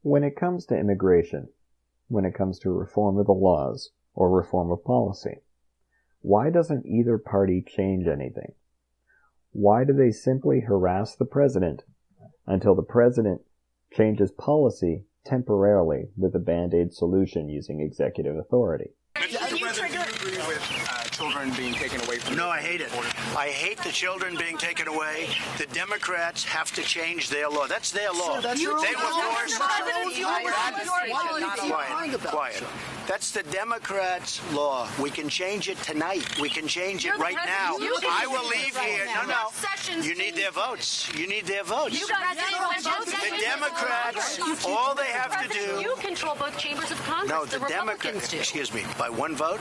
When it comes to immigration, when it comes to reform of the laws or reform of policy, why doesn't either party change anything? Why do they simply harass the president until the president changes policy temporarily with a Band-Aid solution using executive authority? Mr. President, do you agree with children being taken away from? No, I hate it. I hate the children being taken away. The Democrats have to change their law. That's their law. Sir, that's they your were law. forced. Quiet. That's the Democrats' law. We can change it tonight. We can change it right now. I will leave here. No. You need their votes. You need their votes. The Democrats, all they have to do. You control both chambers of Congress. No, the Democrats. Excuse me. By one vote,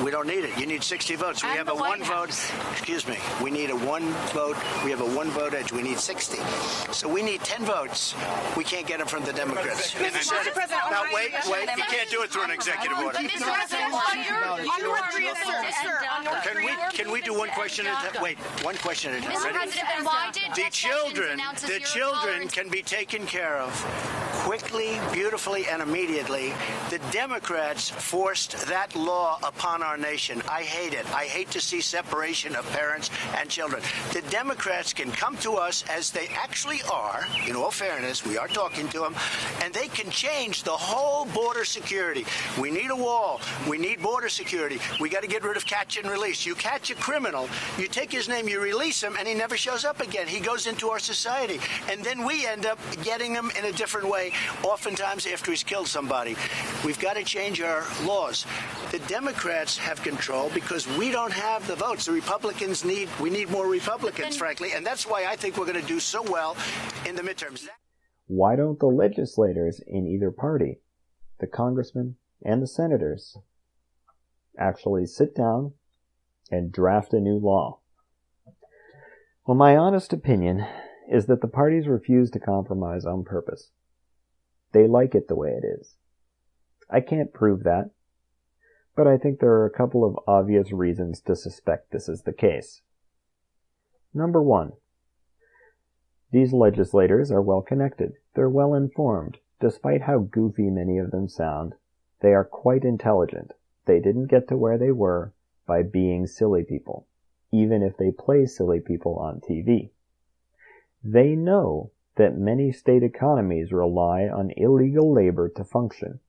we don't need it. You need 60 votes. We have a one vote. Excuse me. We need a one vote. We have a one vote edge. We need 60. So we need 10 votes. We can't get them from the Democrats. Mr. President, now wait. You can't do it through an executive order. Can we do one question at a time? Wait, one question at a time. The children can be taken care of quickly, beautifully, and immediately. The Democrats forced that law upon our nation. I hate it. I hate to see separation of parents and children. The Democrats can come to us as they actually are. In all fairness, we are talking to them, and they can change the whole border security. We need a wall. We need border security. We got to get rid of catch and release. You catch a criminal, you take his name, you release him, and he never shows up again. He goes into our society, and then we end up getting him in a different way, oftentimes after he's killed somebody. We've got to change our laws. The Democrats have control because we don't have the votes. The Republicans we need more Republicans, frankly, and that's why I think we're going to do so well in the midterms. Why don't the legislators in either party, the congressmen and the senators, actually sit down and draft a new law? Well, my honest opinion is that the parties refuse to compromise on purpose. They like it the way it is. I can't prove that, but I think there are a couple of obvious reasons to suspect this is the case. Number one, these legislators are well connected. They're well informed. Despite how goofy many of them sound, they are quite intelligent. They didn't get to where they were by being silly people, even if they play silly people on TV. They know that many state economies rely on illegal labor to function.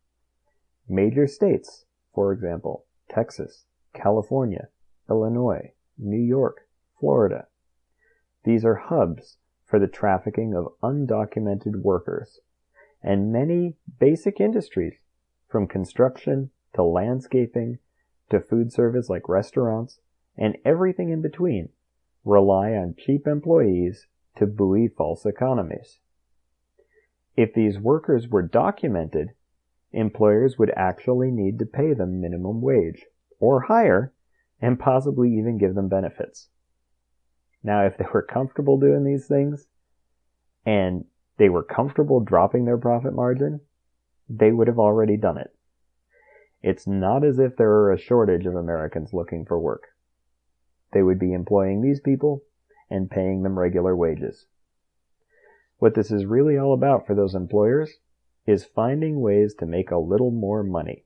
Major states, for example, Texas, California, Illinois, New York, Florida. These are hubs for the trafficking of undocumented workers, and many basic industries, from construction to landscaping to food service like restaurants, and everything in between, rely on cheap employees to buoy false economies. If these workers were documented, employers would actually need to pay them minimum wage, or higher, and possibly even give them benefits. Now, if they were comfortable doing these things, and they were comfortable dropping their profit margin, they would have already done it. It's not as if there are a shortage of Americans looking for work. They would be employing these people and paying them regular wages. What this is really all about for those employers is finding ways to make a little more money,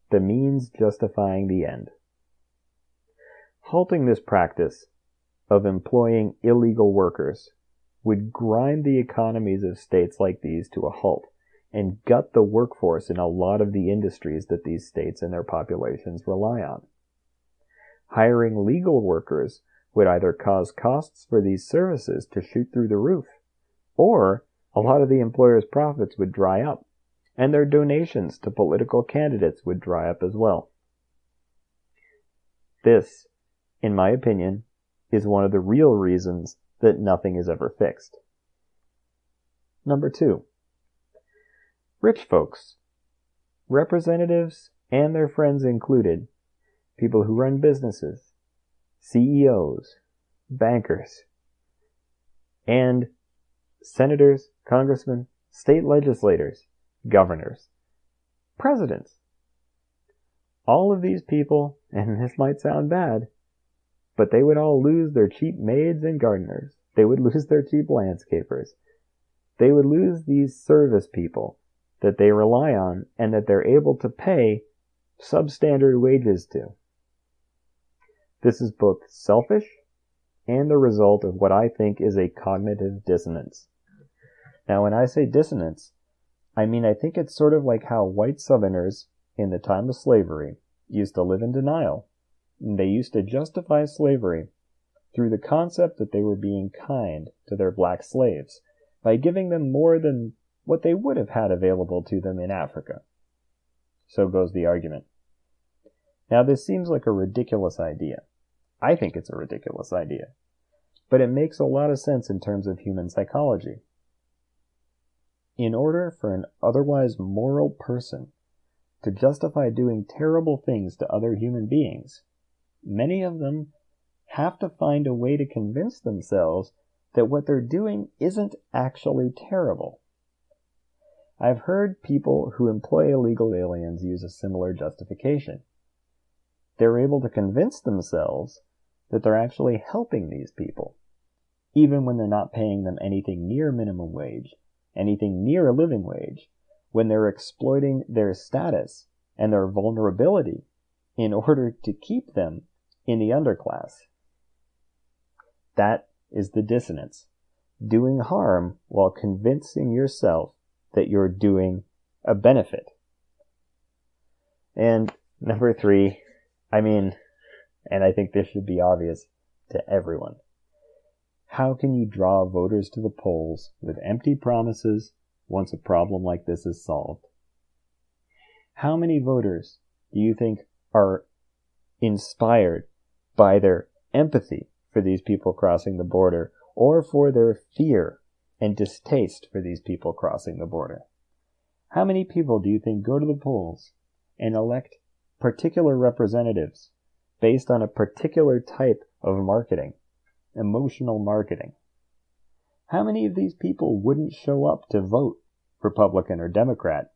the means justifying the end. Halting this practice of employing illegal workers would grind the economies of states like these to a halt and gut the workforce in a lot of the industries that these states and their populations rely on. Hiring legal workers would either cause costs for these services to shoot through the roof, or a lot of the employers' profits would dry up, and their donations to political candidates would dry up as well. This, in my opinion, is one of the real reasons that nothing is ever fixed. Number 2. Rich folks, representatives and their friends included, people who run businesses, CEOs, bankers, and senators, congressmen, state legislators, governors, presidents. All of these people, and this might sound bad, but they would all lose their cheap maids and gardeners. They would lose their cheap landscapers. They would lose these service people that they rely on and that they're able to pay substandard wages to. This is both selfish and the result of what I think is a cognitive dissonance. Now, when I say dissonance, I mean I think it's sort of like how white Southerners in the time of slavery used to live in denial. They used to justify slavery through the concept that they were being kind to their black slaves by giving them more than what they would have had available to them in Africa. So goes the argument. Now, this seems like a ridiculous idea. I think it's a ridiculous idea. But it makes a lot of sense in terms of human psychology. In order for an otherwise moral person to justify doing terrible things to other human beings, many of them have to find a way to convince themselves that what they're doing isn't actually terrible. I've heard people who employ illegal aliens use a similar justification. They're able to convince themselves that they're actually helping these people, even when they're not paying them anything near minimum wage, anything near a living wage, when they're exploiting their status and their vulnerability in order to keep them in the underclass. That is the dissonance. Doing harm while convincing yourself that you're doing a benefit. And number 3, and I think this should be obvious to everyone. How can you draw voters to the polls with empty promises once a problem like this is solved? How many voters do you think are inspired by their empathy for these people crossing the border, or for their fear and distaste for these people crossing the border? How many people do you think go to the polls and elect particular representatives based on a particular type of marketing, emotional marketing? How many of these people wouldn't show up to vote Republican or Democrat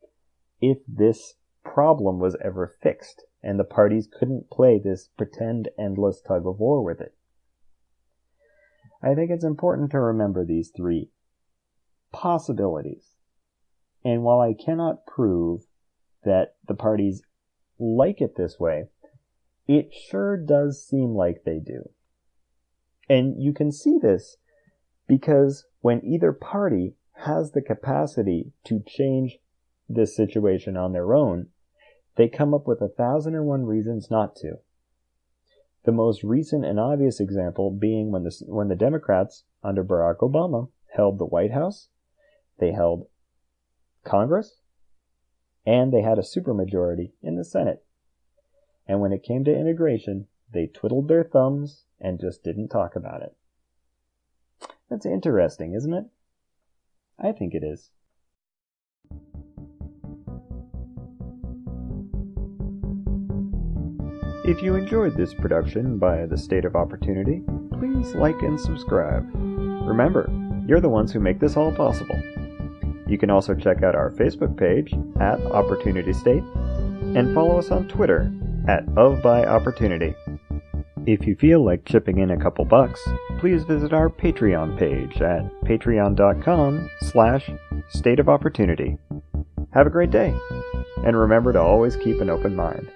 if this problem was ever fixed and the parties couldn't play this pretend endless tug of war with it? I think it's important to remember these 3 possibilities. And while I cannot prove that the parties like it this way, it sure does seem like they do. And you can see this because when either party has the capacity to change this situation on their own, they come up with 1,001 reasons not to. The most recent and obvious example being when the Democrats under Barack Obama held the White House, they held Congress, and they had a supermajority in the Senate. And when it came to immigration, they twiddled their thumbs and just didn't talk about it. That's interesting, isn't it? I think it is. If you enjoyed this production by The State of Opportunity, please like and subscribe. Remember, you're the ones who make this all possible. You can also check out our Facebook page at Opportunity State and follow us on Twitter at @OfByOpportunity. If you feel like chipping in a couple bucks, please visit our Patreon page at patreon.com/stateofopportunity. Have a great day, and remember to always keep an open mind.